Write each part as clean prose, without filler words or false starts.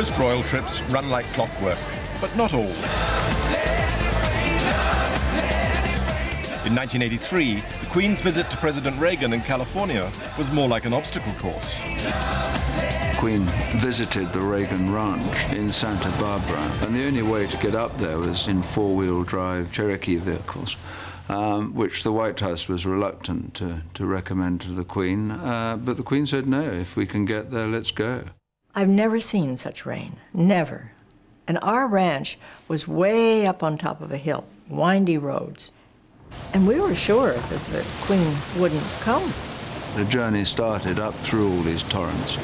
Most royal trips run like clockwork, but not all. In 1983, the Queen's visit to President Reagan in California was more like an obstacle course. Queen visited the Reagan Ranch in Santa Barbara, and the only way to get up there was in four-wheel drive Cherokee vehicles, which the White House was reluctant to recommend to the Queen. But the Queen said, no, if we can get there, let's go. I've never seen such rain, never. And our ranch was way up on top of a hill, windy roads. And we were sure that the Queen wouldn't come. The journey started up through all these torrents.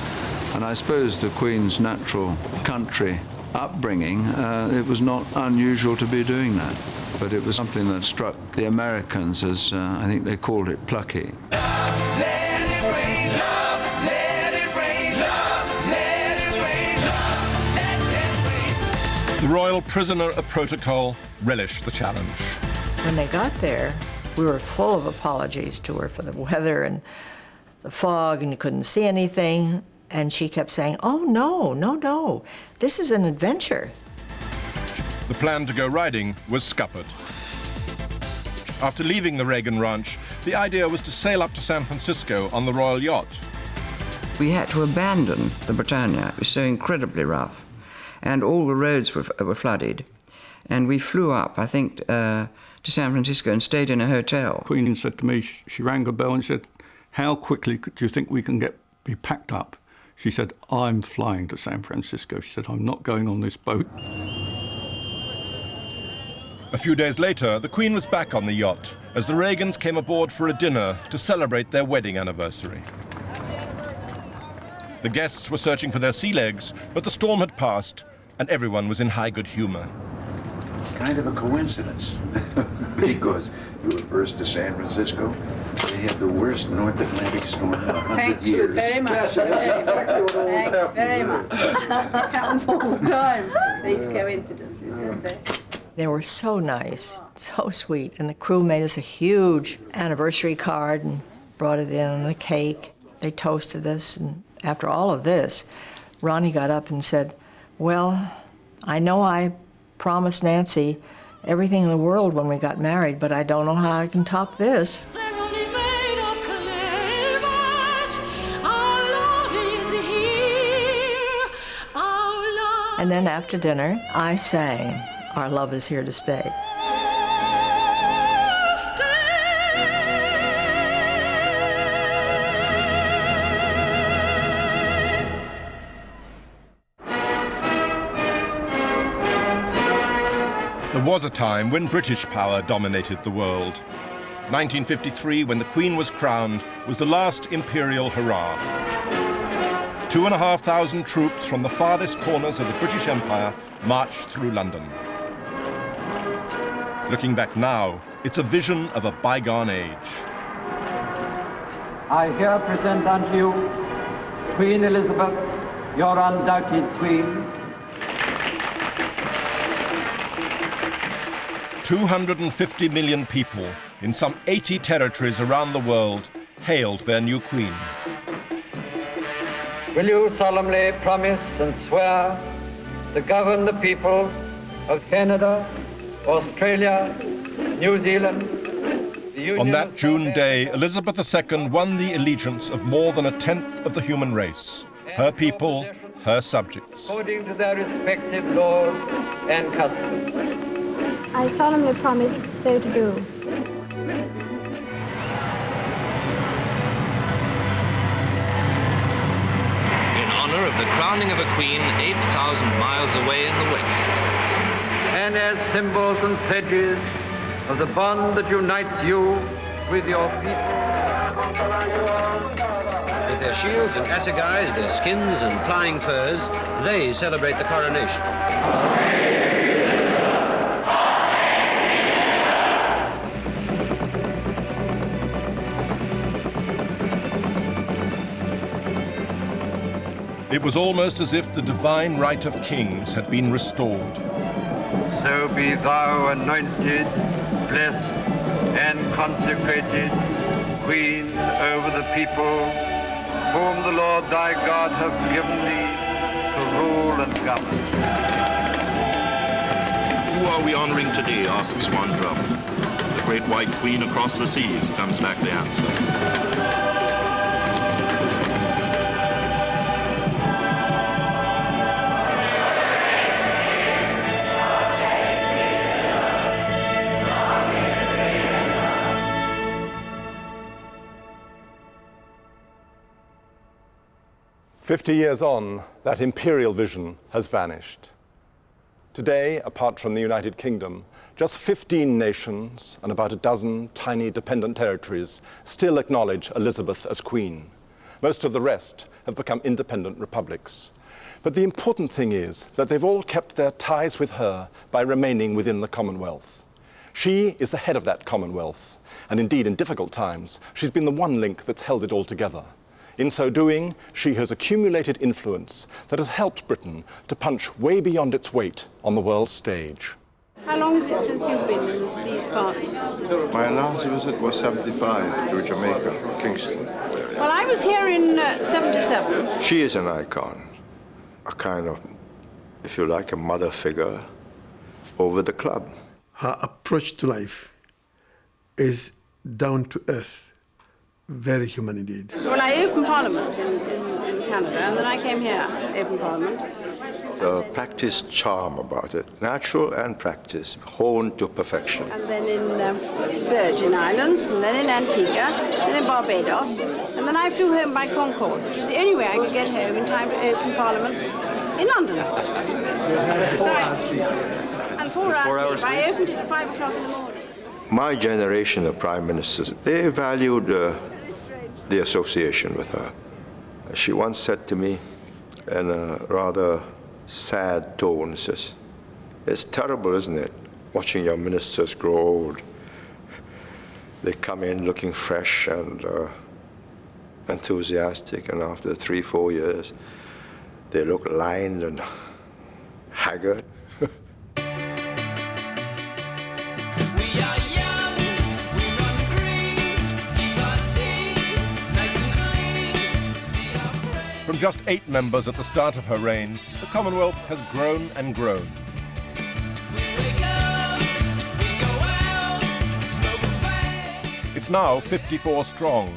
And I suppose the Queen's natural country upbringing, it was not unusual to be doing that. But it was something that struck the Americans as, I think they called it plucky. The royal prisoner of protocol relished the challenge. When they got there, we were full of apologies to her for the weather and the fog, and you couldn't see anything. And she kept saying, oh, no, no, no, this is an adventure. The plan to go riding was scuppered. After leaving the Reagan Ranch, the idea was to sail up to San Francisco on the royal yacht. We had to abandon the Britannia. It was so incredibly rough, and all the roads were flooded. And we flew up, I think, to San Francisco and stayed in a hotel. The Queen said to me, she rang a bell and said, how quickly do you think we can be packed up? She said, I'm flying to San Francisco. She said, I'm not going on this boat. A few days later, the Queen was back on the yacht as the Reagans came aboard for a dinner to celebrate their wedding anniversary. The guests were searching for their sea legs, but the storm had passed and everyone was in high good humor. It's kind of a coincidence because you were first to San Francisco. They had the worst North Atlantic storm in 100 years. Thanks very much. Thanks very much. It happens all the time, these coincidences, don't they? They were so nice, so sweet, and the crew made us a huge anniversary card and brought it in on a cake. They toasted us, and after all of this, Ronnie got up and said, well, I know I promised Nancy everything in the world when we got married, but I don't know how I can top this. And then after dinner, I sang, Our Love Is Here to Stay. There was a time when British power dominated the world. 1953, when the Queen was crowned, was the last imperial hurrah. 2,500 troops from the farthest corners of the British Empire marched through London. Looking back now, it's a vision of a bygone age. I here present unto you Queen Elizabeth, your undoubted Queen. 250 million people in some 80 territories around the world hailed their new Queen. Will you solemnly promise and swear to govern the people of Canada, Australia, New Zealand, the Union On that June day, Elizabeth II won the allegiance of more than a tenth of the human race, her people, her subjects. according to their respective laws and customs? I solemnly promise so to do. In honor of the crowning of a queen 8,000 miles away in the west. And as symbols and pledges of the bond that unites you with your people. With their shields and assegais, their skins and flying furs, they celebrate the coronation. It was almost as if the divine right of kings had been restored. So be thou anointed, blessed, and consecrated, Queen over the peoples, whom the Lord thy God hath given thee to rule and government. Who are we honoring today, asks one drum. The great white queen across the seas, comes back the answer. 50 years on, that imperial vision has vanished. Today, apart from the United Kingdom, just 15 nations and about a dozen tiny dependent territories still acknowledge Elizabeth as queen. Most of the rest have become independent republics. But the important thing is that they've all kept their ties with her by remaining within the Commonwealth. She is the head of that Commonwealth, and indeed in difficult times, she's been the one link that's held it all together. In so doing, she has accumulated influence that has helped Britain to punch way beyond its weight on the world stage. How long is it since you've been in these parts? My last visit was 75 to Jamaica, Kingston. Well, I was here in 77. She is an icon, a kind of, if you like, a mother figure over the club. Her approach to life is down to earth. Very human indeed. Well, I opened Parliament in Canada, and then I came here to open Parliament. The practice charm about it, natural and practice, honed to perfection. And then in Virgin Islands, and then in Antigua, then in Barbados, and then I flew home by Concorde, which was the only way I could get home in time to open Parliament in London. And 4 hours sleep. I opened it at 5 o'clock in the morning. My generation of prime ministers, they valued the association with her. She once said to me in a rather sad tone, says, "It's terrible, isn't it, watching your ministers grow old. They come in looking fresh and enthusiastic, and after 3-4 years, they look lined and haggard." From just 8 members at the start of her reign, the Commonwealth has grown and grown. It's now 54 strong,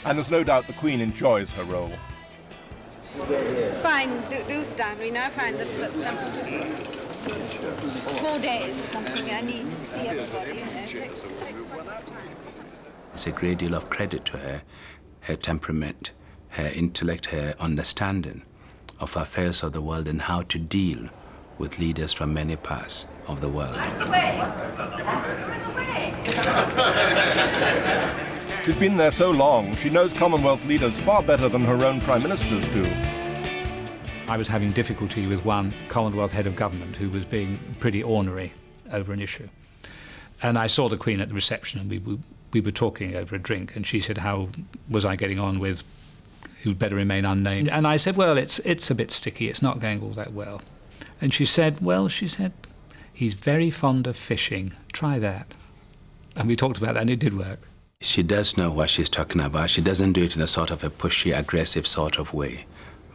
and there's no doubt the Queen enjoys her role. Fine, do stand. We now find the 4 days or something. I need to see everybody. It takes a lot of time. It's a great deal of credit to her, her temperament, her intellect, her understanding of affairs of the world and how to deal with leaders from many parts of the world. She's been there so long, she knows Commonwealth leaders far better than her own prime ministers do. I was having difficulty with one Commonwealth head of government who was being pretty ornery over an issue. And I saw the Queen at the reception, and we were talking over a drink, and she said, how was I getting on with who'd better remain unnamed? And I said, well, it's a bit sticky, it's not going all that well. And she said, he's very fond of fishing, try that. And we talked about that, and it did work. She does know what she's talking about. She doesn't do it in a sort of a pushy, aggressive sort of way,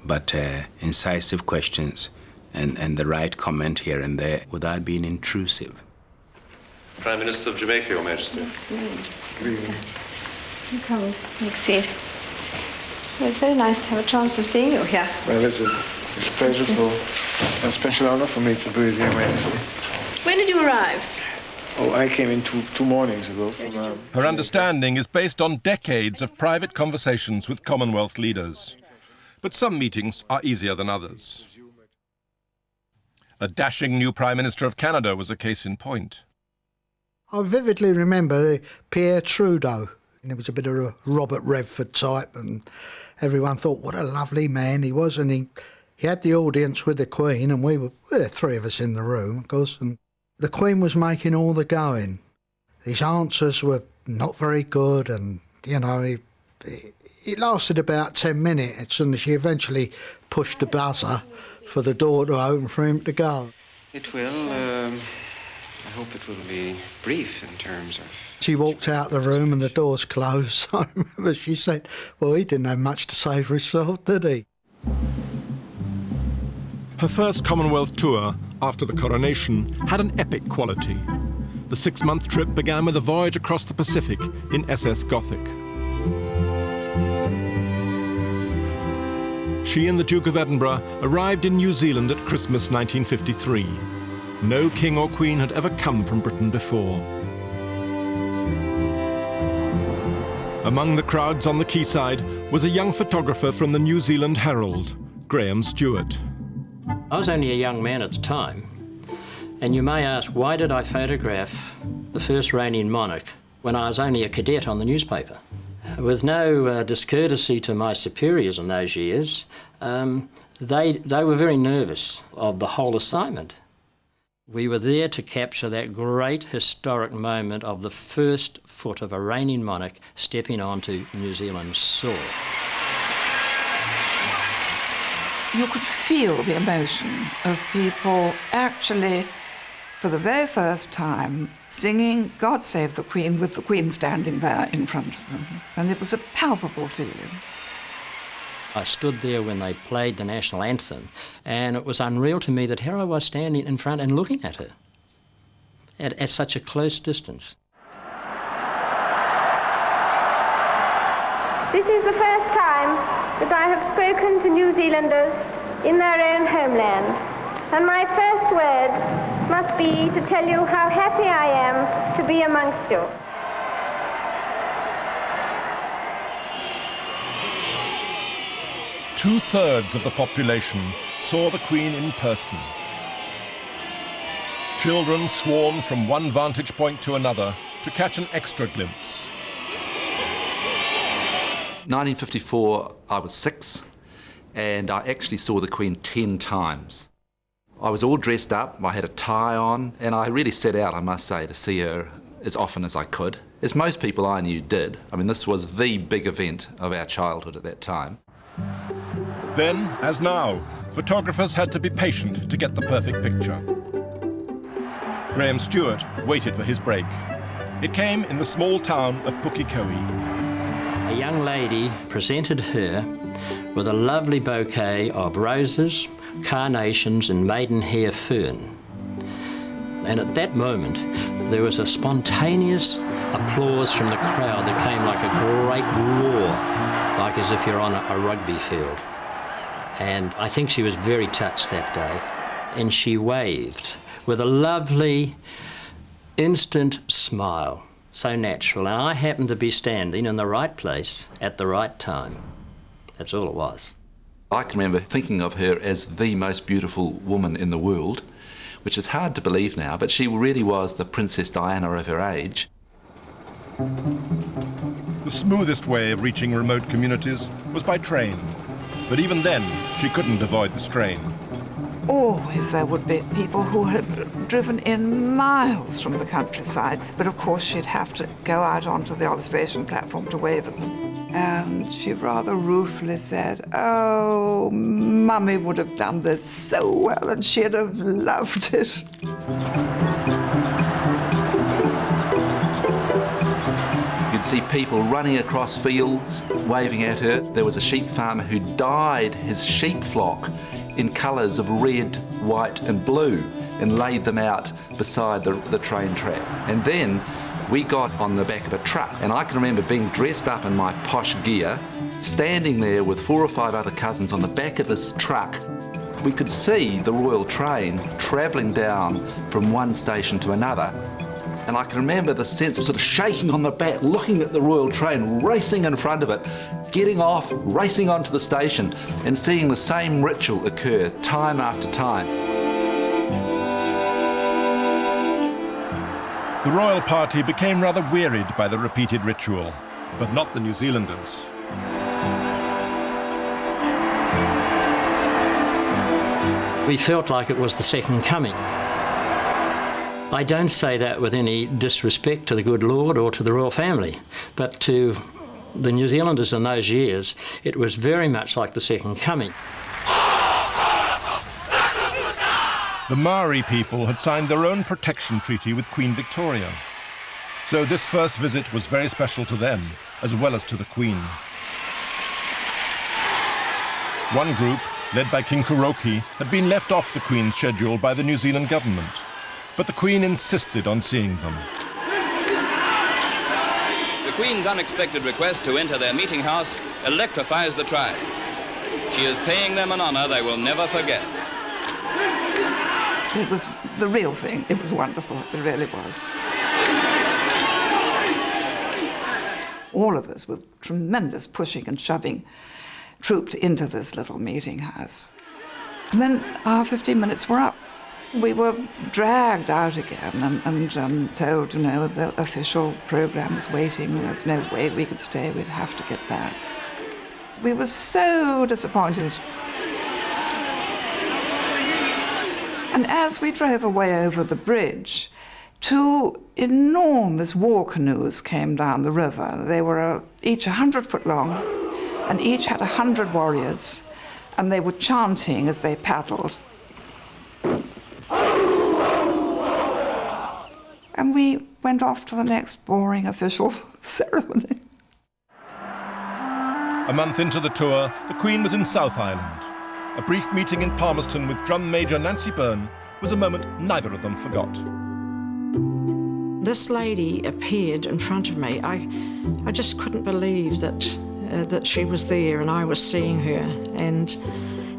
but incisive questions and the right comment here and there without being intrusive. Prime Minister of Jamaica, Your Majesty. Good evening. You come, take a seat. Well, it's very nice to have a chance of seeing you here. Well, it's a pleasurable and special honor for me to be with Your Majesty. When did you arrive? Oh, I came in two mornings ago from... Her understanding is based on decades of private conversations with Commonwealth leaders. But some meetings are easier than others. A dashing new Prime Minister of Canada was a case in point. I vividly remember Pierre Trudeau. And he was a bit of a Robert Redford type, and everyone thought what a lovely man he was. And he had the audience with the Queen, and there were 3 of us in the room, of course, and the Queen was making all the going. His answers were not very good, and, it lasted about 10 minutes, and she eventually pushed the buzzer for the door to open for him to go. It will. I hope it will be brief in terms of... She walked out the room and the doors closed. I remember she said, well, he didn't have much to say for himself, did he? Her first Commonwealth tour after the coronation had an epic quality. The 6-month trip began with a voyage across the Pacific in SS Gothic. She and the Duke of Edinburgh arrived in New Zealand at Christmas 1953. No king or queen had ever come from Britain before. Among the crowds on the quayside was a young photographer from the New Zealand Herald, Graham Stewart. I was only a young man at the time, and you may ask, why did I photograph the first reigning monarch when I was only a cadet on the newspaper? With no discourtesy to my superiors in those years, they were very nervous of the whole assignment. We were there to capture that great historic moment of the first foot of a reigning monarch stepping onto New Zealand's soil. You could feel the emotion of people actually, for the very first time, singing God Save the Queen with the Queen standing there in front of them. And it was a palpable feeling. I stood there when they played the national anthem, and it was unreal to me that here I was standing in front and looking at her at such a close distance. This is the first time that I have spoken to New Zealanders in their own homeland, and my first words must be to tell you how happy I am to be amongst you. Two-thirds of the population saw the Queen in person. Children swarmed from one vantage point to another to catch an extra glimpse. 1954, I was 6, and I actually saw the Queen 10 times. I was all dressed up, I had a tie on, and I really set out, I must say, to see her as often as I could, as most people I knew did. I mean, this was the big event of our childhood at that time. Then, as now, photographers had to be patient to get the perfect picture. Graham Stewart waited for his break. It came in the small town of Pukekohe. A young lady presented her with a lovely bouquet of roses, carnations and maidenhair fern. And at that moment, there was a spontaneous applause from the crowd that came like a great roar, like as if you're on a rugby field. And I think she was very touched that day. And she waved with a lovely, instant smile, so natural. And I happened to be standing in the right place at the right time. That's all it was. I can remember thinking of her as the most beautiful woman in the world, which is hard to believe now, but she really was the Princess Diana of her age. The smoothest way of reaching remote communities was by train. But even then, she couldn't avoid the strain. Always there would be people who had driven in miles from the countryside, but of course she'd have to go out onto the observation platform to wave at them. And she rather ruefully said, "Oh, Mummy would have done this so well and she'd have loved it." You'd see people running across fields, waving at her. There was a sheep farmer who dyed his sheep flock in colours of red, white and blue and laid them out beside the train track. And then we got on the back of a truck, and I can remember being dressed up in my posh gear, standing there with 4 or 5 other cousins on the back of this truck. We could see the royal train travelling down from one station to another. And I can remember the sense of sort of shaking on the back, looking at the royal train, racing in front of it, getting off, racing onto the station, and seeing the same ritual occur time after time. The royal party became rather wearied by the repeated ritual, but not the New Zealanders. We felt like it was the second coming. I don't say that with any disrespect to the good Lord or to the royal family, but to the New Zealanders in those years, it was very much like the second coming. The Maori people had signed their own protection treaty with Queen Victoria. So this first visit was very special to them, as well as to the Queen. One group, led by King Kuroki, had been left off the Queen's schedule by the New Zealand government. But the Queen insisted on seeing them. The Queen's unexpected request to enter their meeting house electrifies the tribe. She is paying them an honor they will never forget. It was the real thing. It was wonderful. It really was. All of us, with tremendous pushing and shoving, trooped into this little meeting house. And then our 15 minutes were up. We were dragged out again and told, you know, the official program was waiting. There's no way we could stay. We'd have to get back. We were so disappointed. And as we drove away over the bridge, 2 enormous war canoes came down the river. They were each 100 foot long, and each had 100 warriors, and they were chanting as they paddled. And we went off to the next boring official ceremony. A month into the tour, the Queen was in South Island. A brief meeting in Palmerston with Drum Major Nancy Byrne was a moment neither of them forgot. This lady appeared in front of me. I just couldn't believe that she was there and I was seeing her. And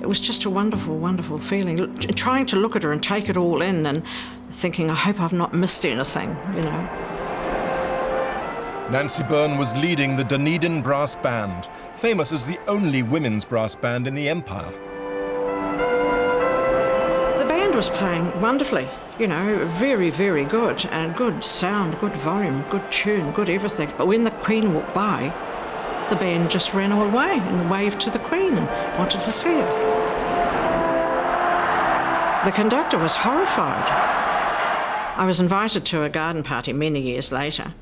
it was just a wonderful, wonderful feeling. Trying to look at her and take it all in and thinking, I hope I've not missed anything, you know. Nancy Byrne was leading the Dunedin Brass Band, famous as the only women's brass band in the Empire. The band was playing wonderfully, you know, very, very good, and good sound, good volume, good tune, good everything. But when the Queen walked by, the band just ran all away and waved to the Queen and wanted to see her. The conductor was horrified. I was invited to a garden party many years later,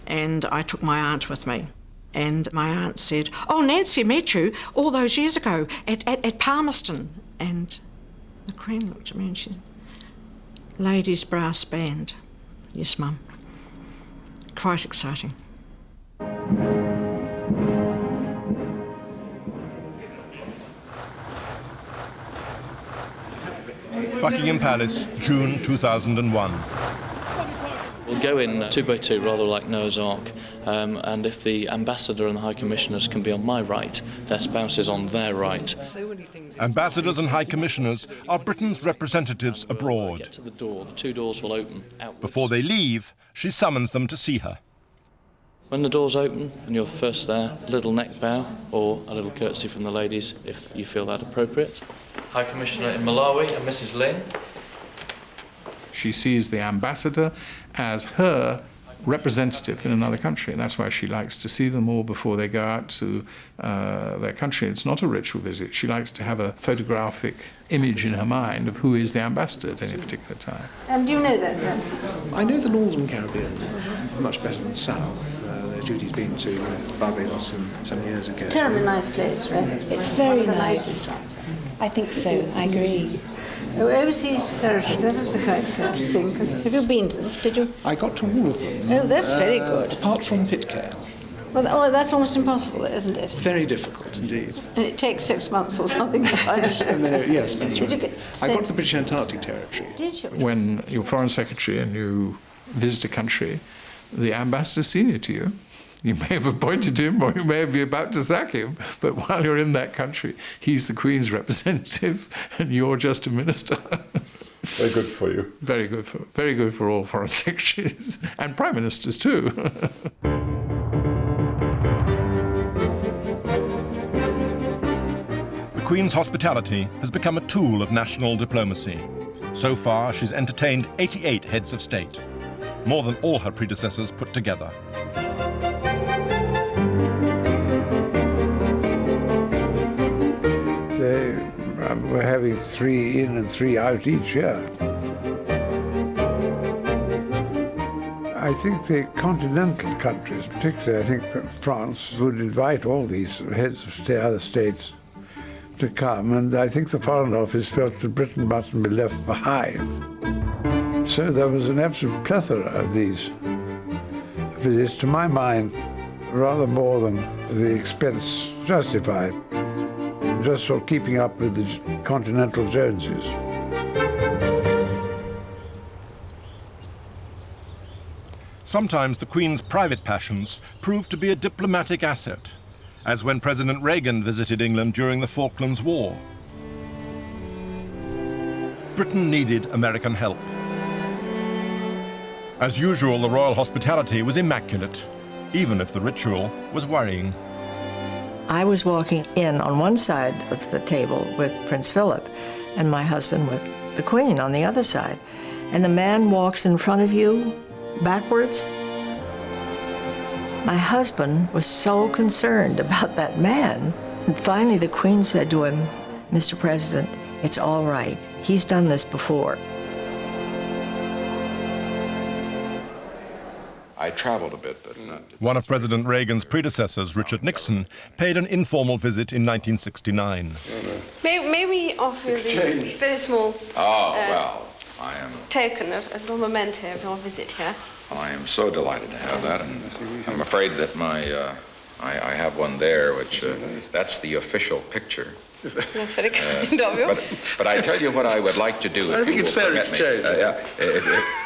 and I took my aunt with me. And my aunt said, "Oh, Nancy met you all those years ago at Palmerston." And the Queen looked at me and she said, "Ladies' brass band." Yes, Mum. Quite exciting. Buckingham Palace, June 2001. We'll go in 2 by 2, rather like Noah's Ark, and if the ambassador and the high commissioners can be on my right, their spouses on their right. Ambassadors and high commissioners are Britain's representatives abroad. Get to the door, the 2 doors will open outwards. Before they leave, she summons them to see her. When the doors open and you're first there, a little neck bow or a little curtsy from the ladies if you feel that appropriate. High Commissioner in Malawi and Mrs. Lynn. She sees the ambassador as her representative in another country, and that's why she likes to see them all before they go out to their country. It's not a ritual visit. She likes to have a photographic image in her mind of who is the ambassador at any particular time. And do you know that then? I know the Northern Caribbean much better than the South. Judy's been to Barbados some years ago. Terribly nice place, right? It's very nice. I think so, I agree. Overseas territories, that has been quite interesting, because have you been to them? Did you? I got to all of them. Oh, that's very good. Apart from Pitcairn. Well, that's almost impossible, isn't it? Very difficult indeed. And it takes 6 months or something to find a ship. Yes, that's right. Did you I got to the British Antarctic Territory. Did you? When you're Foreign Secretary and you visit a country, the ambassador's senior to you. You may have appointed him or you may be about to sack him, but while you're in that country, he's the Queen's representative and you're just a minister. Very good for you. Very good for all foreign secretaries and prime ministers too. The Queen's hospitality has become a tool of national diplomacy. So far, she's entertained 88 heads of state, more than all her predecessors put together. We're having 3 in and 3 out each year. I think the continental countries, particularly I think France, would invite all these heads of other states to come, and I think the Foreign Office felt that Britain mustn't be left behind. So there was an absolute plethora of these visits, to my mind, rather more than the expense justified. just sort of keeping up with the continental Joneses. Sometimes the Queen's private passions proved to be a diplomatic asset, as when President Reagan visited England during the Falklands War. Britain needed American help. As usual, the royal hospitality was immaculate, even if the ritual was worrying. I was walking in on one side of the table with Prince Philip and my husband with the Queen on the other side. And the man walks in front of you backwards. My husband was so concerned about that man. And finally the Queen said to him, "Mr. President, it's all right. He's done this before." I traveled a bit, but not. One of President Reagan's predecessors, Richard Nixon, paid an informal visit in 1969. May we offer you this very small I am. token as a memento of your visit here? I am so delighted to have that, and I'm afraid that I have one there, which that's the official picture. That's very kind of you. But I tell you what I would like to do. I think it's fair exchange.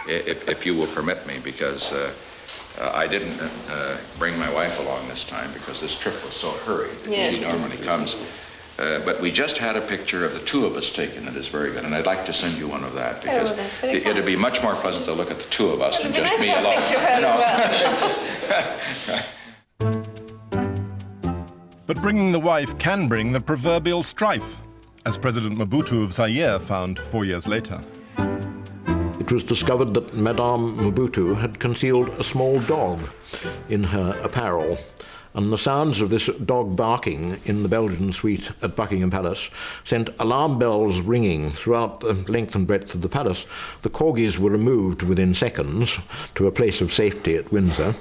If you will permit me, because I didn't bring my wife along this time because this trip was so hurried. Yes, she normally comes. But we just had a picture of the two of us taken that is very good, and I'd like to send you one of that because it'd be much more pleasant to look at the two of us than just me alone. Picture her as well. But bringing the wife can bring the proverbial strife, as President Mobutu of Zaire found 4 years later. It was discovered that Madame Mobutu had concealed a small dog in her apparel, and the sounds of this dog barking in the Belgian suite at Buckingham Palace sent alarm bells ringing throughout the length and breadth of the palace. The corgis were removed within seconds to a place of safety at Windsor,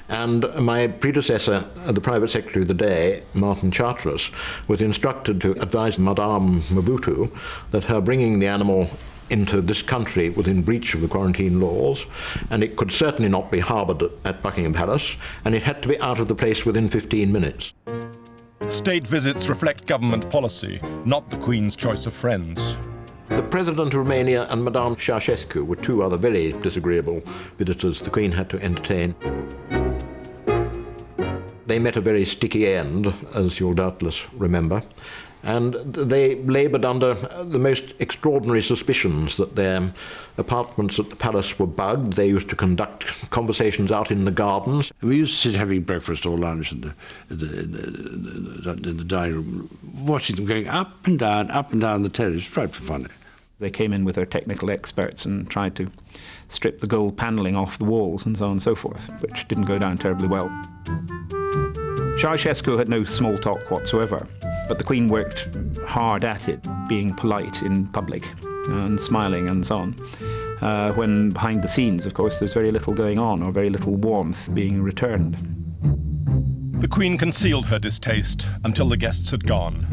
and my predecessor, the private secretary of the day, Martin Charteris, was instructed to advise Madame Mobutu that her bringing the animal into this country was in breach of the quarantine laws, and it could certainly not be harboured at Buckingham Palace, and it had to be out of the place within 15 minutes. State visits reflect government policy, not the Queen's choice of friends. The President of Romania and Madame Ceausescu were two other very disagreeable visitors the Queen had to entertain. They met a very sticky end, as you'll doubtless remember, and they laboured under the most extraordinary suspicions that their apartments at the palace were bugged. They used to conduct conversations out in the gardens. We used to sit having breakfast or lunch in the dining room, watching them going up and down the terrace. Frightfully funny. They came in with their technical experts and tried to strip the gold panelling off the walls and so on and so forth, which didn't go down terribly well. Ceausescu had no small talk whatsoever, but the Queen worked hard at it, being polite in public and smiling and so on. When behind the scenes, of course, there's very little going on or very little warmth being returned. The Queen concealed her distaste until the guests had gone.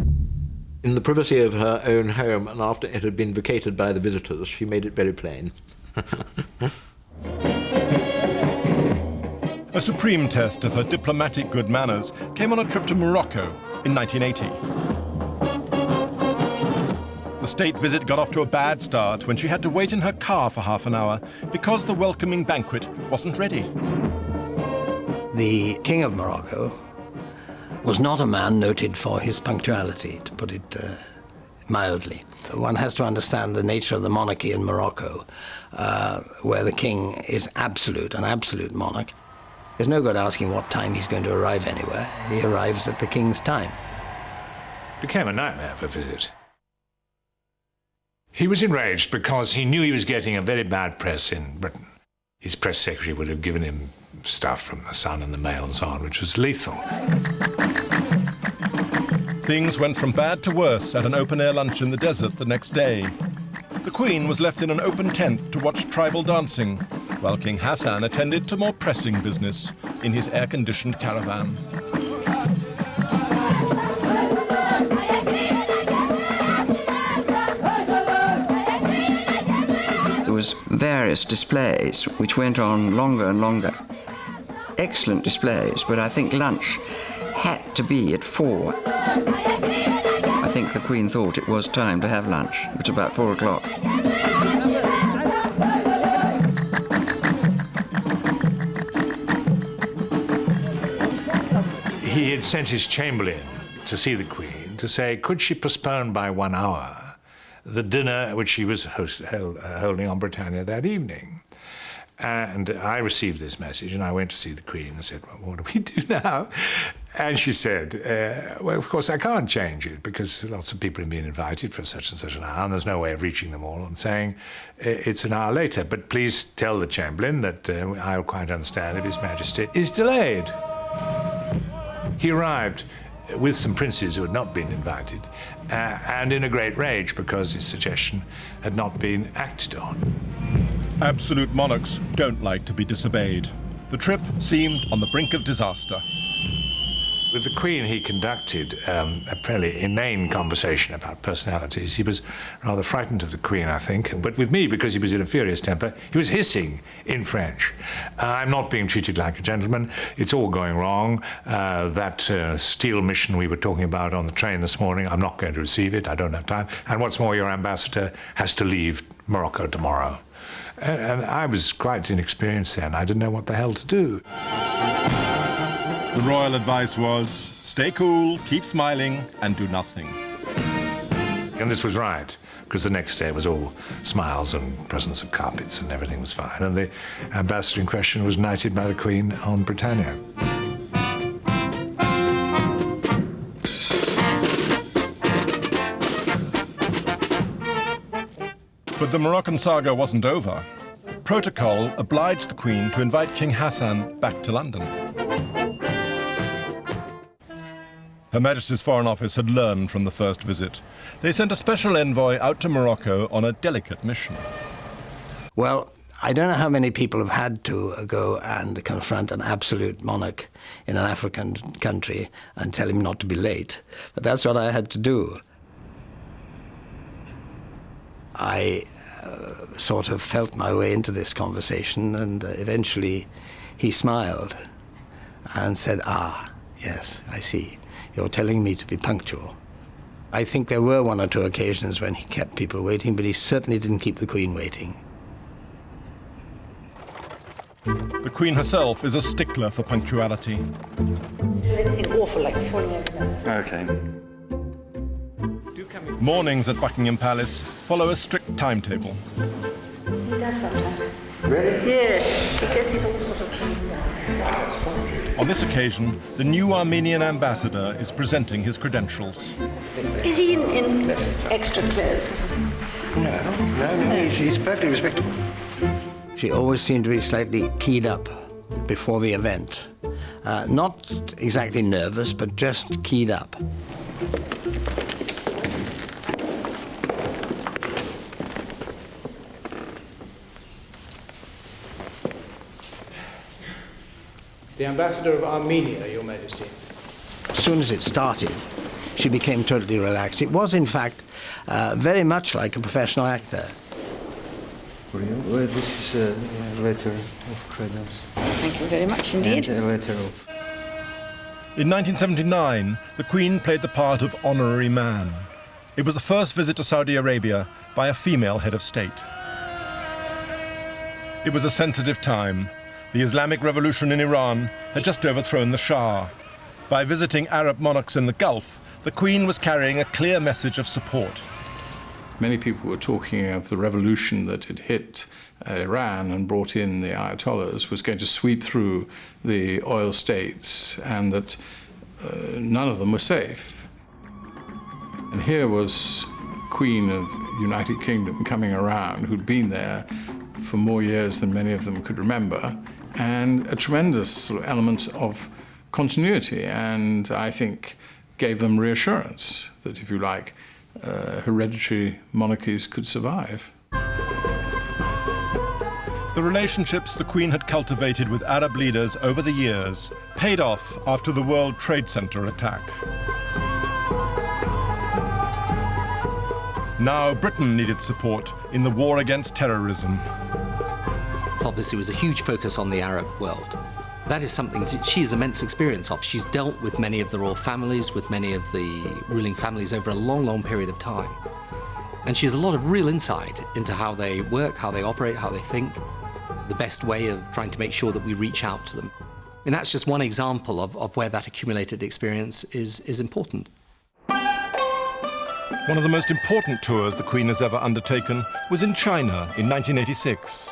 In the privacy of her own home, and after it had been vacated by the visitors, she made it very plain. A supreme test of her diplomatic good manners came on a trip to Morocco in 1980. The state visit got off to a bad start when she had to wait in her car for half an hour because the welcoming banquet wasn't ready. The King of Morocco was not a man noted for his punctuality, to put it mildly. One has to understand the nature of the monarchy in Morocco, where the king is an absolute monarch. There's no good asking what time he's going to arrive anywhere. He arrives at the king's time. It became a nightmare for visit. He was enraged because he knew he was getting a very bad press in Britain. His press secretary would have given him stuff from the Sun and the Mail and so on, which was lethal. Things went from bad to worse at an open-air lunch in the desert the next day. The Queen was left in an open tent to watch tribal dancing, while King Hassan attended to more pressing business in his air-conditioned caravan. There was various displays which went on longer and longer. Excellent displays, but I think lunch had to be at 4. I think think the Queen thought it was time to have lunch. It was about 4 o'clock. He had sent his Chamberlain to see the Queen to say, could she postpone by 1 hour the dinner which she was holding on Britannia that evening? And I received this message, and I went to see the Queen and said, well, what do we do now? And she said, well, of course, I can't change it because lots of people have been invited for such and such an hour, and there's no way of reaching them all, and saying it's an hour later. But please tell the Chamberlain that I'll quite understand if His Majesty is delayed. He arrived with some princes who had not been invited, and in a great rage because his suggestion had not been acted on. Absolute monarchs don't like to be disobeyed. The trip seemed on the brink of disaster. With the Queen, he conducted a fairly inane conversation about personalities. He was rather frightened of the Queen, I think. But with me, because he was in a furious temper, he was hissing in French. I'm not being treated like a gentleman. It's all going wrong. That steel mission we were talking about on the train this morning, I'm not going to receive it. I don't have time. And what's more, your ambassador has to leave Morocco tomorrow. And I was quite inexperienced then. I didn't know what the hell to do. The royal advice was, stay cool, keep smiling, and do nothing. And this was right, because the next day was all smiles and presents of carpets and everything was fine. And the ambassador in question was knighted by the Queen on Britannia. But the Moroccan saga wasn't over. Protocol obliged the Queen to invite King Hassan back to London. Her Majesty's Foreign Office had learned from the first visit. They sent a special envoy out to Morocco on a delicate mission. Well, I don't know how many people have had to go and confront an absolute monarch in an African country and tell him not to be late, but that's what I had to do. I sort of felt my way into this conversation, and eventually he smiled and said, "Ah, yes, I see. You're telling me to be punctual." I think there were 1 or 2 occasions when he kept people waiting, but he certainly didn't keep the Queen waiting. The Queen herself is a stickler for punctuality. Anything awful like falling over. Okay. Mornings at Buckingham Palace follow a strict timetable. He does sometimes. Really? Yes. He gets it all sort of. On this occasion, the new Armenian ambassador is presenting his credentials. Is he in extra clothes or something? No, he's perfectly respectable. She always seemed to be slightly keyed up before the event. Not exactly nervous, but just keyed up. The ambassador of Armenia, Your Majesty. As soon as it started, she became totally relaxed. It was, in fact, very much like a professional actor. Well, this is a letter of credence. Thank you very much indeed. And a letter of... In 1979, the Queen played the part of honorary man. It was the first visit to Saudi Arabia by a female head of state. It was a sensitive time. The Islamic Revolution in Iran had just overthrown the Shah. By visiting Arab monarchs in the Gulf, the Queen was carrying a clear message of support. Many people were talking of the revolution that had hit Iran and brought in the Ayatollahs was going to sweep through the oil states, and that none of them were safe. And here was Queen of the United Kingdom coming around, who'd been there for more years than many of them could remember, and a tremendous sort of element of continuity, and I think gave them reassurance that, if you like, hereditary monarchies could survive. The relationships the Queen had cultivated with Arab leaders over the years paid off after the World Trade Center attack. Now Britain needed support in the war against terrorism. Obviously, was a huge focus on the Arab world. That is something she has immense experience of. She's dealt with many of the royal families, with many of the ruling families over a long, long period of time. And she has a lot of real insight into how they work, how they operate, how they think, the best way of trying to make sure that we reach out to them. And that's just one example of where that accumulated experience is important. One of the most important tours the Queen has ever undertaken was in China in 1986.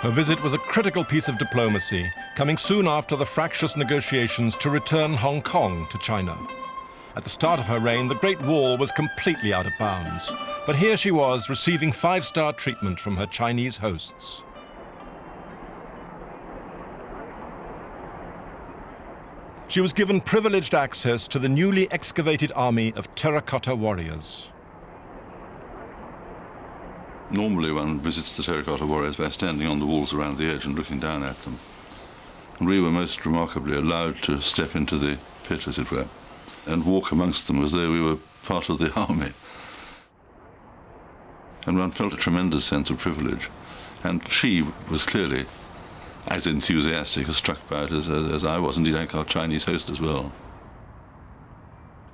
Her visit was a critical piece of diplomacy, coming soon after the fractious negotiations to return Hong Kong to China. At the start of her reign, the Great Wall was completely out of bounds, but here she was receiving five-star treatment from her Chinese hosts. She was given privileged access to the newly excavated army of terracotta warriors. Normally one visits the terracotta warriors by standing on the walls around the edge and looking down at them. And we were most remarkably allowed to step into the pit, as it were, and walk amongst them as though we were part of the army. And one felt a tremendous sense of privilege. And she was clearly as enthusiastic, as struck by it as I was, indeed our Chinese host as well.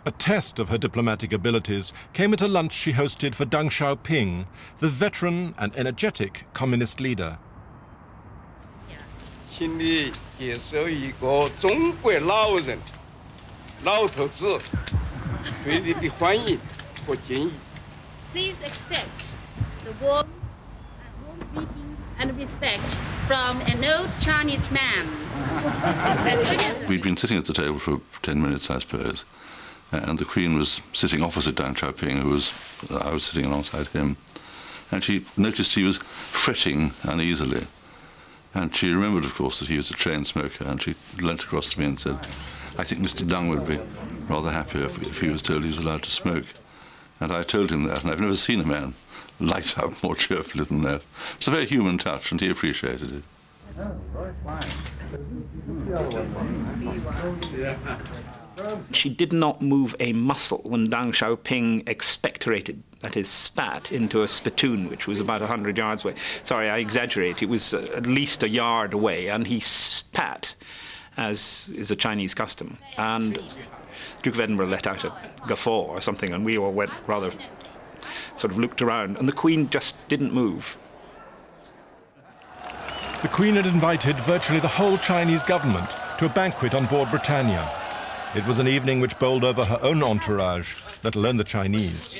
A test of her diplomatic abilities came at a lunch she hosted for Deng Xiaoping, the veteran and energetic communist leader. Please accept the warm greetings and respect from an old Chinese man. We'd been sitting at the table for 10 minutes, I suppose, and the Queen was sitting opposite Deng Xiaoping, I was sitting alongside him, and she noticed he was fretting uneasily. And she remembered, of course, that he was a chain smoker, and she leant across to me and said, "I think Mr. Deng would be rather happier if he was told he was allowed to smoke." And I told him that, and I've never seen a man light up more cheerfully than that. It's a very human touch, and he appreciated it. She did not move a muscle when Deng Xiaoping expectorated, that is, spat into a spittoon, which was about 100 yards away. Sorry, I exaggerate. It was at least a yard away, and he spat, as is a Chinese custom. And the Duke of Edinburgh let out a guffaw or something, and we all went rather sort of looked around, and the Queen just didn't move. The Queen had invited virtually the whole Chinese government to a banquet on board Britannia. It was an evening which bowled over her own entourage, let alone the Chinese.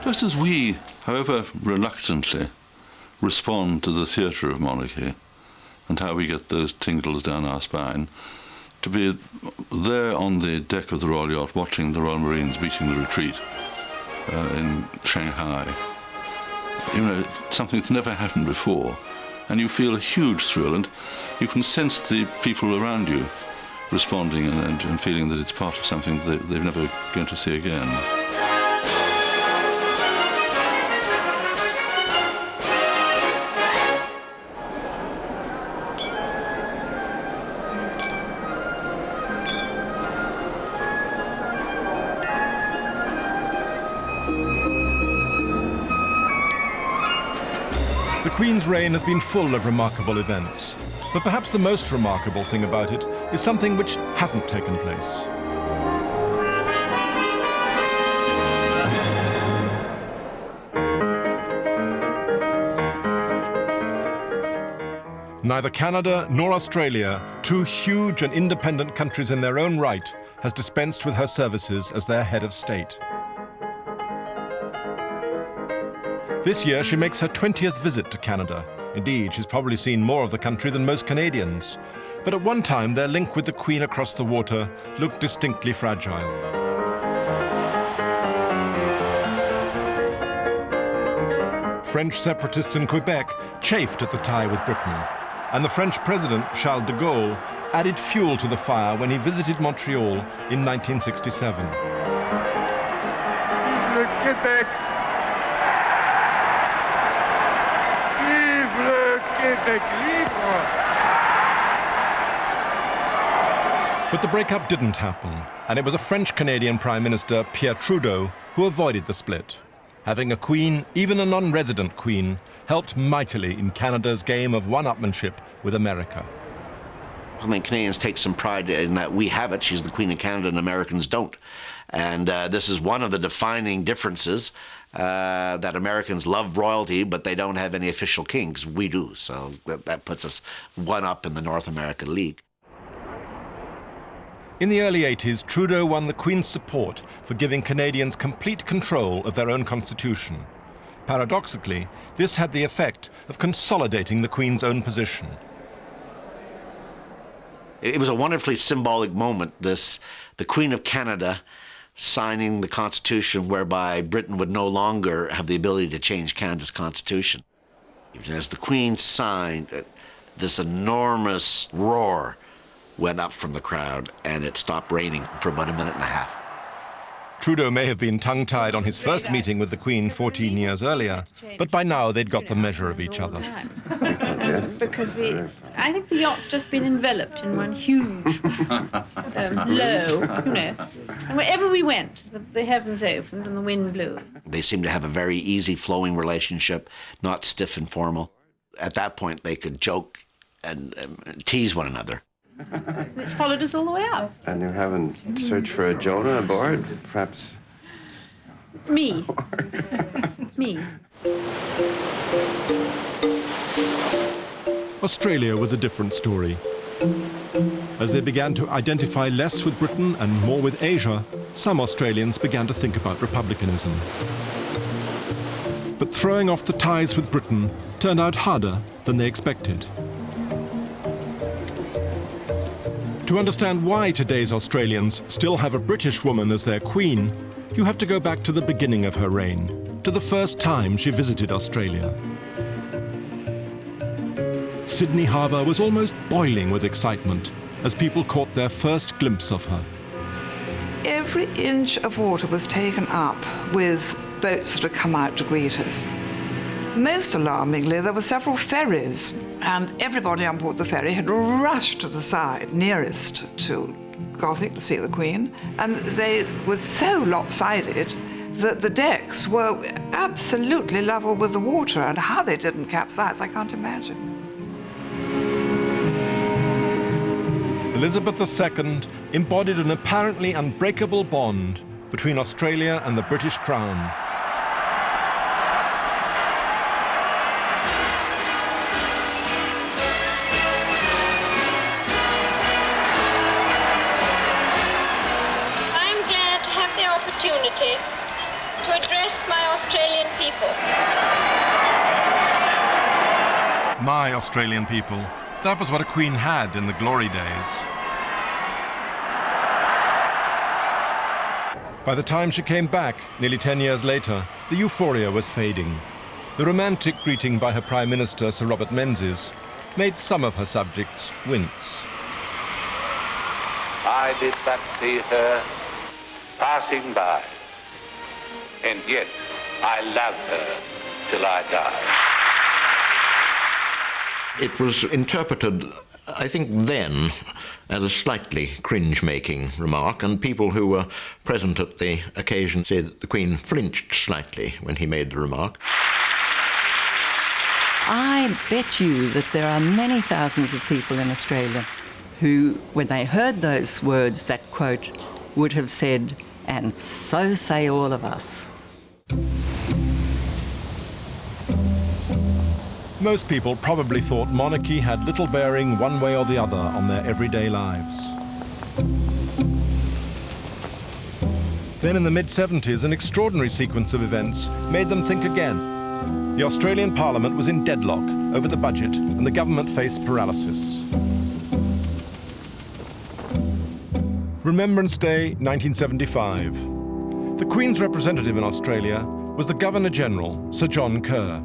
Just as we, however reluctantly, respond to the theatre of monarchy and how we get those tingles down our spine, to be there on the deck of the Royal Yacht watching the Royal Marines beating the retreat in Shanghai, you know, something that's never happened before, and you feel a huge thrill, and you can sense the people around you responding and feeling that it's part of something that they're never going to see again. The Queen's reign has been full of remarkable events, but perhaps the most remarkable thing about it is something which hasn't taken place. Neither Canada nor Australia, two huge and independent countries in their own right, has dispensed with her services as their head of state. This year, she makes her 20th visit to Canada. Indeed, she's probably seen more of the country than most Canadians. But at one time, their link with the Queen across the water looked distinctly fragile. French separatists in Quebec chafed at the tie with Britain, and the French president, Charles de Gaulle, added fuel to the fire when he visited Montreal in 1967. Quebec. But the breakup didn't happen, and it was a French-Canadian Prime Minister, Pierre Trudeau, who avoided the split. Having a queen, even a non-resident queen, helped mightily in Canada's game of one-upmanship with America. I think Canadians take some pride in that we have it. She's the Queen of Canada and Americans don't. And this is one of the defining differences, that Americans love royalty, but they don't have any official kings. We do. So that puts us one up in the North American League. In the early 80s, Trudeau won the Queen's support for giving Canadians complete control of their own constitution. Paradoxically, this had the effect of consolidating the Queen's own position. It was a wonderfully symbolic moment, the Queen of Canada signing the Constitution whereby Britain would no longer have the ability to change Canada's Constitution. As the Queen signed, this enormous roar went up from the crowd, and it stopped raining for about a minute and a half. Trudeau may have been tongue-tied on his first meeting with the Queen 14 years earlier, but by now they'd got the measure of each other. Because I think the yacht's just been enveloped in one huge low, and wherever we went, the heavens opened and the wind blew. They seemed to have a very easy flowing relationship, not stiff and formal. At that point, they could joke and tease one another. It's followed us all the way up. And you haven't searched for a Jonah aboard, perhaps? Me. Me. Australia was a different story. As they began to identify less with Britain and more with Asia, some Australians began to think about republicanism. But throwing off the ties with Britain turned out harder than they expected. To understand why today's Australians still have a British woman as their queen, you have to go back to the beginning of her reign, to the first time she visited Australia. Sydney Harbour was almost boiling with excitement as people caught their first glimpse of her. Every inch of water was taken up with boats that had come out to greet us. Most alarmingly, there were several ferries, and everybody on board the ferry had rushed to the side nearest to Gothic to see the Queen, and they were so lopsided that the decks were absolutely level with the water, and how they didn't capsize, I can't imagine. Elizabeth II embodied an apparently unbreakable bond between Australia and the British Crown. I'm glad to have the opportunity to address my Australian people. My Australian people. That was what a queen had in the glory days. By the time she came back, nearly 10 years later, the euphoria was fading. The romantic greeting by her Prime Minister, Sir Robert Menzies, made some of her subjects wince. I did but see her passing by, and yet I love her till I die. It was interpreted, I think then, as a slightly cringe-making remark, and people who were present at the occasion said that the Queen flinched slightly when he made the remark. I bet you that there are many thousands of people in Australia who, when they heard those words, that quote, would have said, "And so say all of us." Most people probably thought monarchy had little bearing one way or the other on their everyday lives. Then in the mid-70s, an extraordinary sequence of events made them think again. The Australian Parliament was in deadlock over the budget and the government faced paralysis. Remembrance Day, 1975. The Queen's representative in Australia was the Governor-General, Sir John Kerr.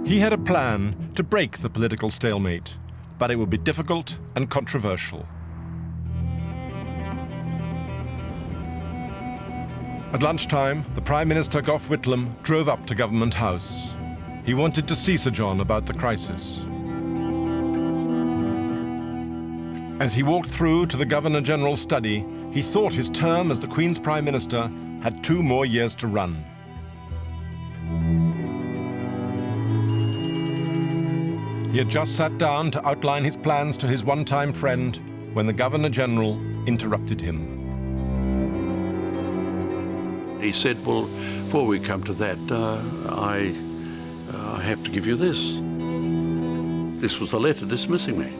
He had a plan to break the political stalemate, but it would be difficult and controversial. At lunchtime, the Prime Minister Gough Whitlam drove up to Government House. He wanted to see Sir John about the crisis. As he walked through to the Governor-General's study, he thought his term as the Queen's Prime Minister had 2 more years to run. He had just sat down to outline his plans to his one-time friend when the Governor-General interrupted him. He said, well, before we come to that, I have to give you this. This was the letter dismissing me.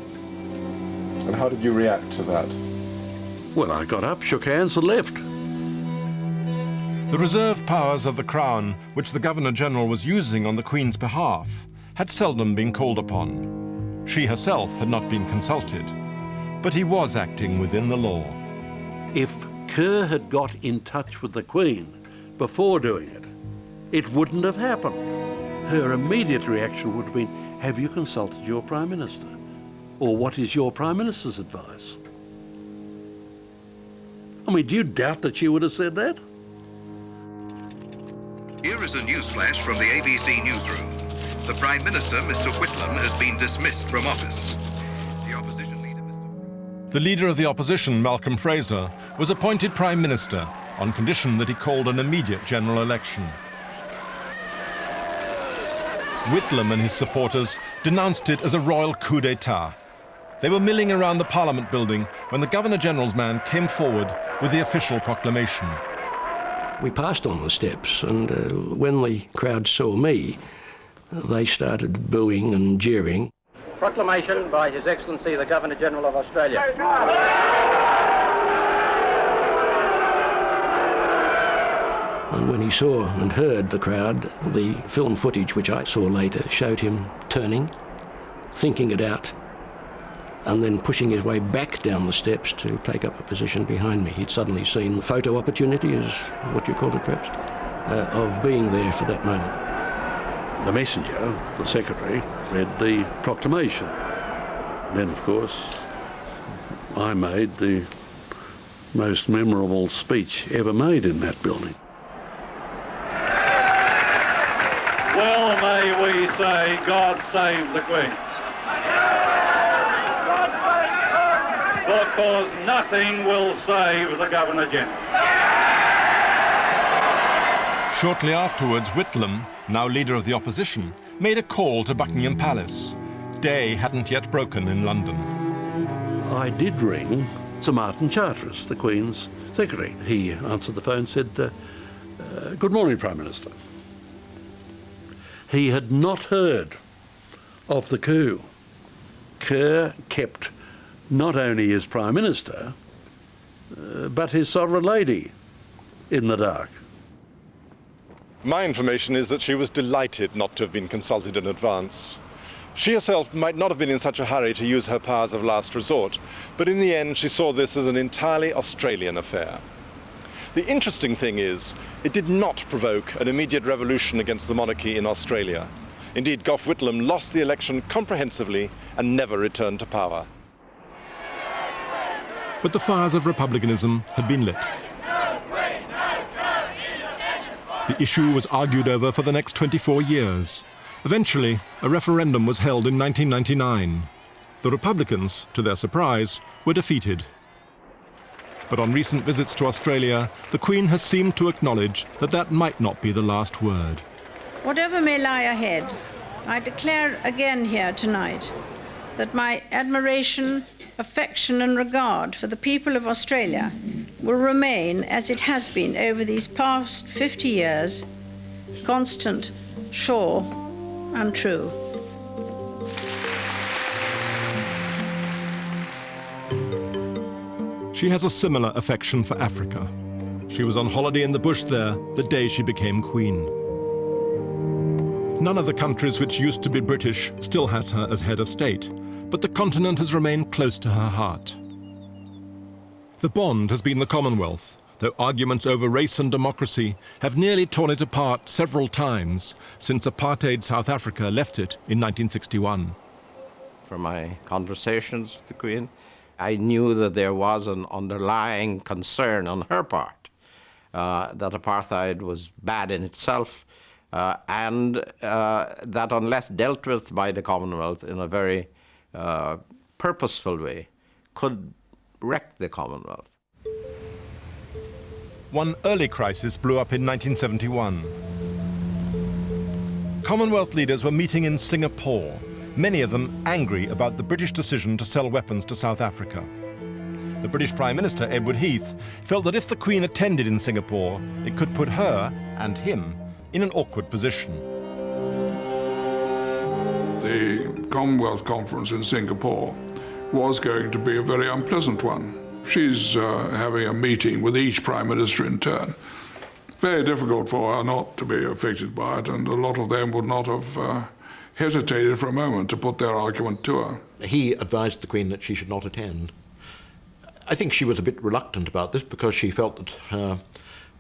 And how did you react to that? Well, I got up, shook hands and left. The reserve powers of the Crown, which the Governor-General was using on the Queen's behalf, had seldom been called upon. She herself had not been consulted, but he was acting within the law. If Kerr had got in touch with the Queen before doing it, it wouldn't have happened. Her immediate reaction would have been, have you consulted your Prime Minister? Or what is your Prime Minister's advice? I mean, do you doubt that she would have said that? Here is a newsflash from the ABC newsroom. The Prime Minister, Mr. Whitlam, has been dismissed from office. The opposition leader, The leader of the opposition, Malcolm Fraser, was appointed Prime Minister on condition that he called an immediate general election. Whitlam and his supporters denounced it as a royal coup d'etat. They were milling around the Parliament building when the Governor-General's man came forward with the official proclamation. We passed on the steps, and when the crowd saw me, they started booing and jeering. Proclamation by His Excellency the Governor-General of Australia. And when he saw and heard the crowd, the film footage which I saw later showed him turning, thinking it out, and then pushing his way back down the steps to take up a position behind me. He'd suddenly seen the photo opportunity, is what you call it perhaps, of being there for that moment. The messenger, the secretary, read the proclamation. Then, of course, I made the most memorable speech ever made in that building. Well, may we say, God save the Queen. Because nothing will save the Governor-General. Shortly afterwards, Whitlam, now leader of the opposition, made a call to Buckingham Palace. Day hadn't yet broken in London. I did ring Sir Martin Charteris, the Queen's secretary. He answered the phone and said, good morning, Prime Minister. He had not heard of the coup. Kerr kept not only his Prime Minister, but his sovereign lady in the dark. My information is that she was delighted not to have been consulted in advance. She herself might not have been in such a hurry to use her powers of last resort, but in the end she saw this as an entirely Australian affair. The interesting thing is, it did not provoke an immediate revolution against the monarchy in Australia. Indeed, Gough Whitlam lost the election comprehensively and never returned to power. But the fires of republicanism had been lit. The issue was argued over for the next 24 years. Eventually, a referendum was held in 1999. The Republicans, to their surprise, were defeated. But on recent visits to Australia, the Queen has seemed to acknowledge that that might not be the last word. Whatever may lie ahead, I declare again here tonight that my admiration, affection and regard for the people of Australia will remain as it has been over these past 50 years, constant, sure and true. She has a similar affection for Africa. She was on holiday in the bush there the day she became Queen. None of the countries which used to be British still has her as head of state, but the continent has remained close to her heart. The bond has been the Commonwealth, though arguments over race and democracy have nearly torn it apart several times since apartheid South Africa left it in 1961. From my conversations with the Queen, I knew that there was an underlying concern on her part, that apartheid was bad in itself, and that unless dealt with by the Commonwealth in a very purposeful way, could wreck the Commonwealth. One early crisis blew up in 1971. Commonwealth leaders were meeting in Singapore, many of them angry about the British decision to sell weapons to South Africa. The British Prime Minister, Edward Heath, felt that if the Queen attended in Singapore, it could put her and him in an awkward position. The Commonwealth Conference in Singapore was going to be a very unpleasant one. She's having a meeting with each Prime Minister in turn. Very difficult for her not to be affected by it, and a lot of them would not have hesitated for a moment to put their argument to her. He advised the Queen that she should not attend. I think she was a bit reluctant about this because she felt that her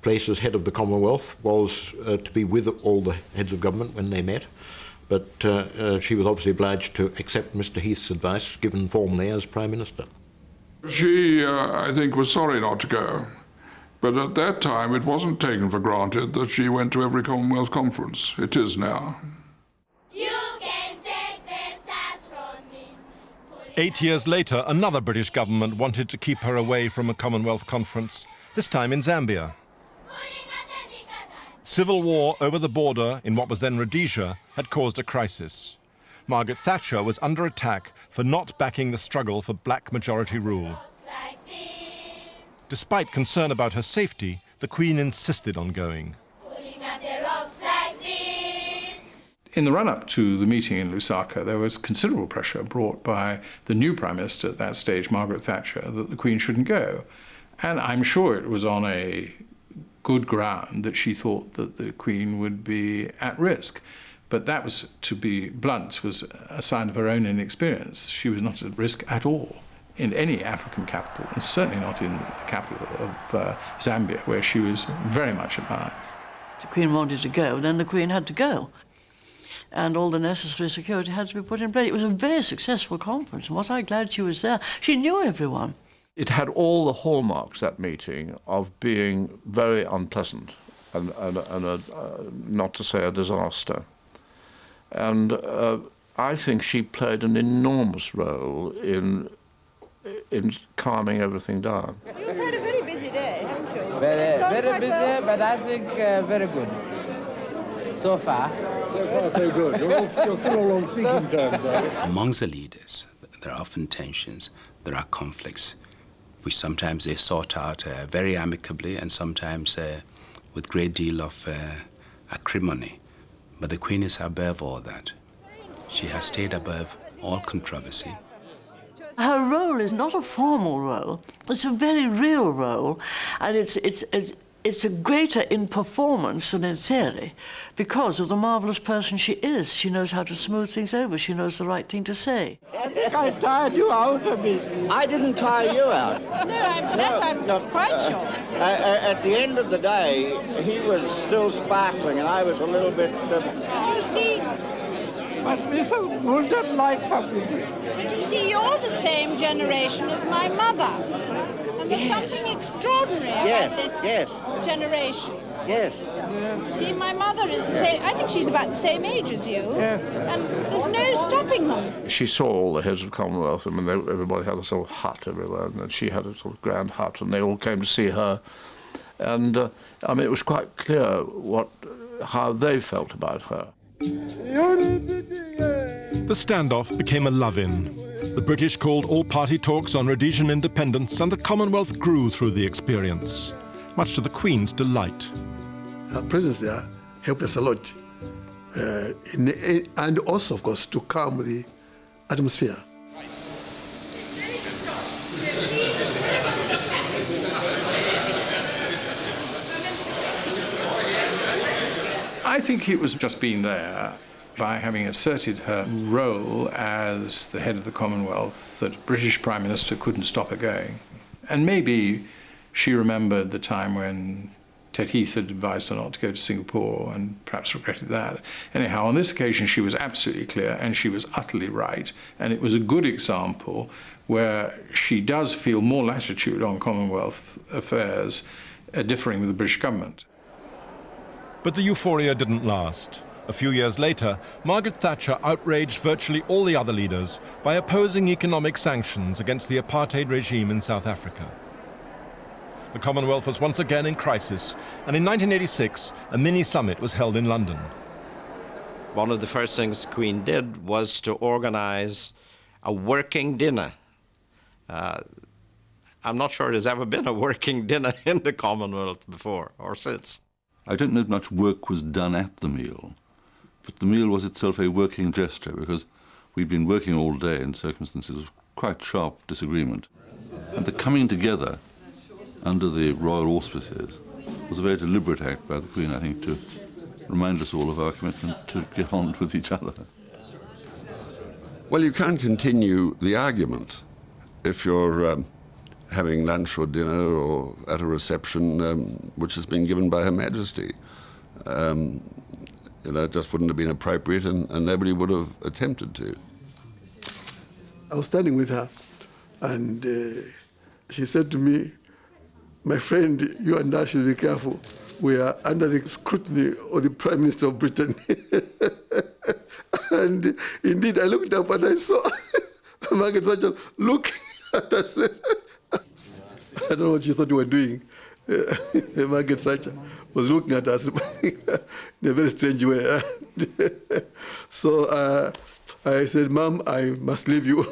place as head of the Commonwealth was to be with all the heads of government when they met. But she was obviously obliged to accept Mr. Heath's advice, given formally as Prime Minister. She, I think, was sorry not to go. But at that time, it wasn't taken for granted that she went to every Commonwealth conference. It is now. 8 years later, another British government wanted to keep her away from a Commonwealth conference, this time in Zambia. Civil war over the border in what was then Rhodesia had caused a crisis. Margaret Thatcher was under attack for not backing the struggle for black majority rule. Despite concern about her safety, the Queen insisted on going. In the run-up to the meeting in Lusaka, there was considerable pressure brought by the new Prime Minister at that stage, Margaret Thatcher, that the Queen shouldn't go. And I'm sure it was on a good ground that she thought that the Queen would be at risk. But that was, to be blunt, was a sign of her own inexperience. She was not at risk at all in any African capital, and certainly not in the capital of Zambia, where she was very much admired. The Queen wanted to go, then the Queen had to go. And all the necessary security had to be put in place. It was a very successful conference, and was I glad she was there. She knew everyone. It had all the hallmarks, that meeting, of being very unpleasant and not to say a disaster. And I think she played an enormous role in calming everything down. You've had a very busy day, haven't you? Very busy, but I think very good. So far. So far, so good. You're still all on speaking terms, are you? Amongst the leaders, there are often tensions, there are conflicts, which sometimes they sort out very amicably and sometimes with great deal of acrimony. But the Queen is above all that. She has stayed above all controversy. Her role is not a formal role. It's a very real role, and it's a greater in performance than in theory because of the marvellous person she is. She knows how to smooth things over. She knows the right thing to say. I think I tired you out a bit. I didn't tire you out. I'm quite sure. At the end of the day, he was still sparkling and I was a little bit... But you see... But Mrs. Woolton liked her beauty. But you see, you're the same generation as my mother. And there's something extraordinary about this generation. Yes. See, my mother is the same. I think she's about the same age as you. Yes. And there's no stopping them. She saw all the heads of the Commonwealth. I mean, everybody had a sort of hut everywhere, and she had a sort of grand hut, and they all came to see her. And, I mean, it was quite clear how they felt about her. The standoff became a love-in. The British called all-party talks on Rhodesian independence, and the Commonwealth grew through the experience, much to the Queen's delight. Her presence there helped us a lot, and also, of course, to calm the atmosphere. I think it was just being there, by having asserted her role as the head of the Commonwealth, that British Prime Minister couldn't stop her going. And maybe she remembered the time when Ted Heath had advised her not to go to Singapore and perhaps regretted that. Anyhow, on this occasion, she was absolutely clear and she was utterly right. And it was a good example where she does feel more latitude on Commonwealth affairs, differing with the British government. But the euphoria didn't last. A few years later, Margaret Thatcher outraged virtually all the other leaders by opposing economic sanctions against the apartheid regime in South Africa. The Commonwealth was once again in crisis, and in 1986, a mini-summit was held in London. One of the first things the Queen did was to organize a working dinner. I'm not sure there's ever been a working dinner in the Commonwealth before or since. I don't know if much work was done at the meal, but the meal was itself a working gesture because we'd been working all day in circumstances of quite sharp disagreement. And the coming together under the royal auspices was a very deliberate act by the Queen, I think, to remind us all of our commitment to get on with each other. Well, you can't continue the argument if you're having lunch or dinner or at a reception which has been given by Her Majesty. It just wouldn't have been appropriate and nobody would have attempted to. I was standing with her and she said to me, "My friend, you and I should be careful. We are under the scrutiny of the Prime Minister of Britain." And indeed, I looked up and I saw Margaret Thatcher looking at us. I don't know what she thought we were doing. Margaret Thatcher was looking at us in a very strange way. So I said, "Ma'am, I must leave you."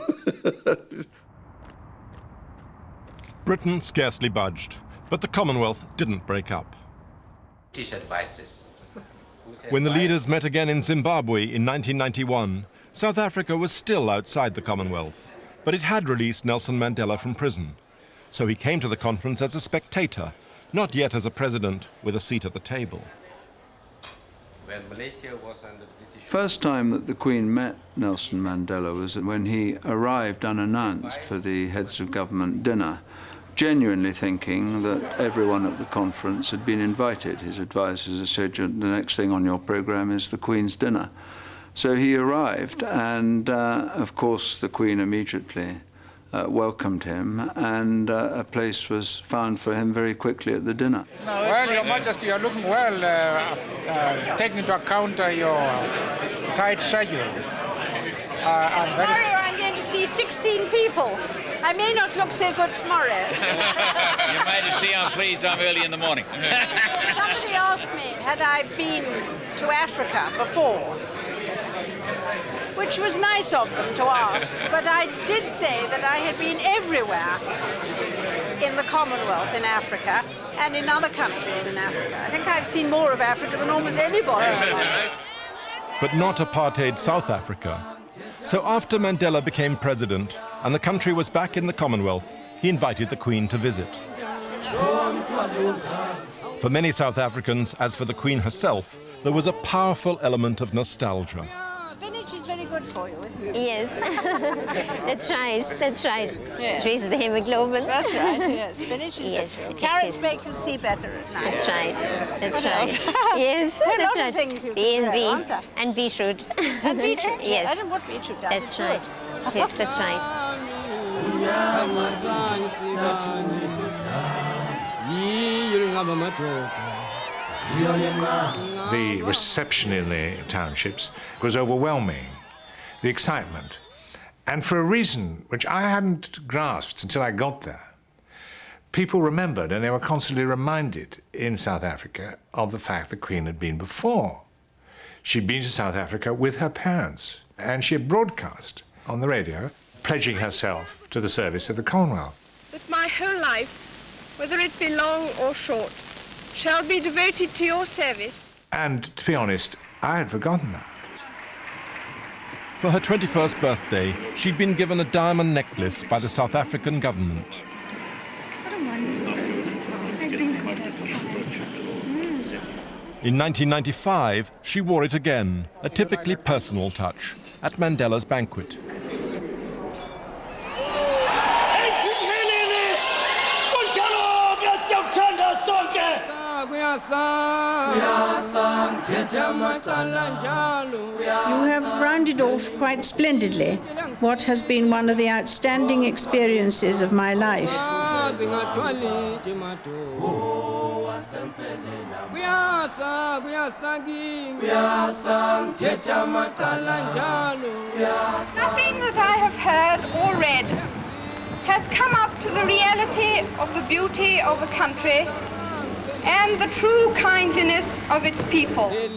Britain scarcely budged, but the Commonwealth didn't break up. When the leaders met again in Zimbabwe in 1991, South Africa was still outside the Commonwealth, but it had released Nelson Mandela from prison. So he came to the conference as a spectator, not yet as a president with a seat at the table. First time that the Queen met Nelson Mandela was when he arrived unannounced for the heads of government dinner, genuinely thinking that everyone at the conference had been invited. His advisors had said, "The next thing on your programme is the Queen's dinner." So he arrived, and of course the Queen immediately welcomed him, and a place was found for him very quickly at the dinner. Well, Your Majesty, you're looking well, taking into account your tight schedule. Tomorrow I'm going to see 16 people. I may not look so good tomorrow. Your Majesty, I'm pleased I'm early in the morning. Somebody asked me, had I been to Africa before? Which was nice of them to ask, but I did say that I had been everywhere in the Commonwealth in Africa and in other countries in Africa. I think I've seen more of Africa than almost anybody. But not apartheid South Africa. So after Mandela became president and the country was back in the Commonwealth, he invited the Queen to visit. For many South Africans, as for the Queen herself, there was a powerful element of nostalgia. Spinach is very good for you, isn't it? Yes, that's right, that's right. Yes. Raises the hemoglobin. That's right, yes. Spinach is yes, good for you. Carrots make you see better at night. That's right, that's What right. else? Yes, There are a that's lot right. of things you The can and grow, aren't there? and beetroot. And beetroot, Yes. I don't know what beetroot does. That's It's right. good. Yes, that's right. The reception in the townships was overwhelming, the excitement, and for a reason which I hadn't grasped until I got there. People remembered, and they were constantly reminded in South Africa of the fact the Queen had been before. She'd been to South Africa with her parents, and she had broadcast on the radio, pledging herself to the service of the Commonwealth. That my whole life, whether it be long or short, shall be devoted to your service. And to be honest, I had forgotten that. For her 21st birthday, she'd been given a diamond necklace by the South African government. In 1995, she wore it again, a typically personal touch, at Mandela's banquet. You have rounded off quite splendidly what has been one of the outstanding experiences of my life. Nothing that I have heard or read has come up to the reality of the beauty of a country and the true kindliness of its people. It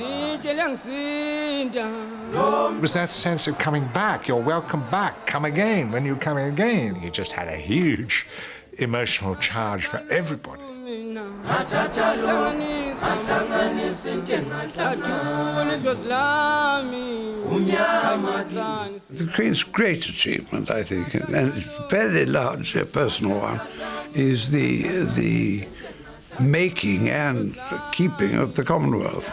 was that sense of coming back. You're welcome back. Come again when you come again. You just had a huge emotional charge for everybody. The Queen's great achievement, I think, and very largely a personal one, is the making and keeping of the Commonwealth.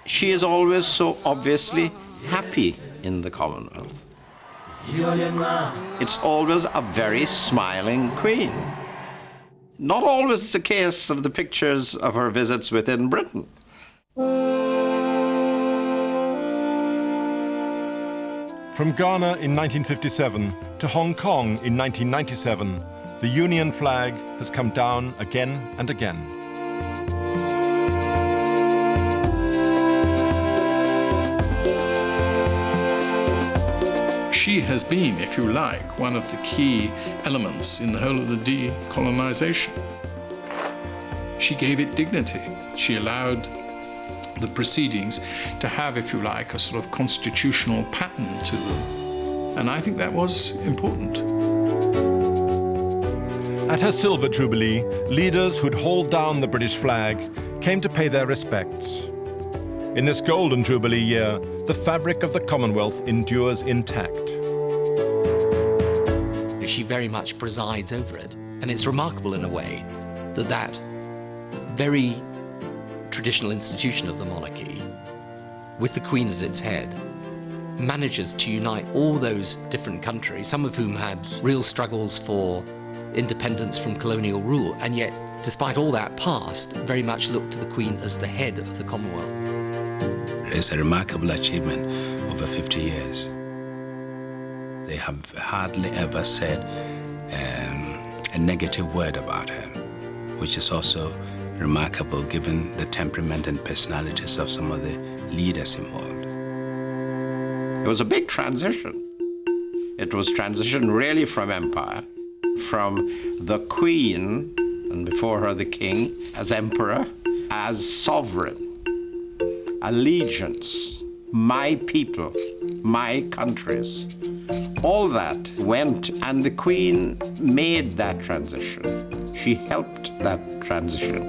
She is always so obviously happy in the Commonwealth. It's always a very smiling queen. Not always the case of the pictures of her visits within Britain. From Ghana in 1957 to Hong Kong in 1997, the Union flag has come down again and again. She has been, if you like, one of the key elements in the whole of the decolonization. She gave it dignity. She allowed the proceedings to have, if you like, a sort of constitutional pattern to them. And I think that was important. At her Silver Jubilee, leaders who'd hauled down the British flag came to pay their respects. In this Golden Jubilee year, the fabric of the Commonwealth endures intact. She very much presides over it, and it's remarkable in a way that that very traditional institution of the monarchy, with the Queen at its head, manages to unite all those different countries, some of whom had real struggles for independence from colonial rule, and yet, despite all that past, very much look to the Queen as the head of the Commonwealth. It's a remarkable achievement over 50 years. They have hardly ever said a negative word about her, which is also remarkable given the temperament and personalities of some of the leaders involved. It was a big transition. It was transition really from empire, from the Queen, and before her the King, as emperor, as sovereign, allegiance, my people, my countries. All that went, and the Queen made that transition. She helped that transition.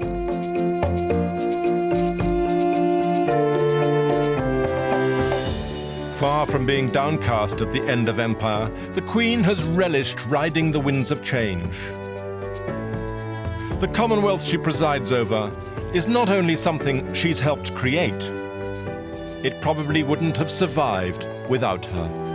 Far from being downcast at the end of empire, the Queen has relished riding the winds of change. The Commonwealth she presides over is not only something she's helped create, it probably wouldn't have survived without her.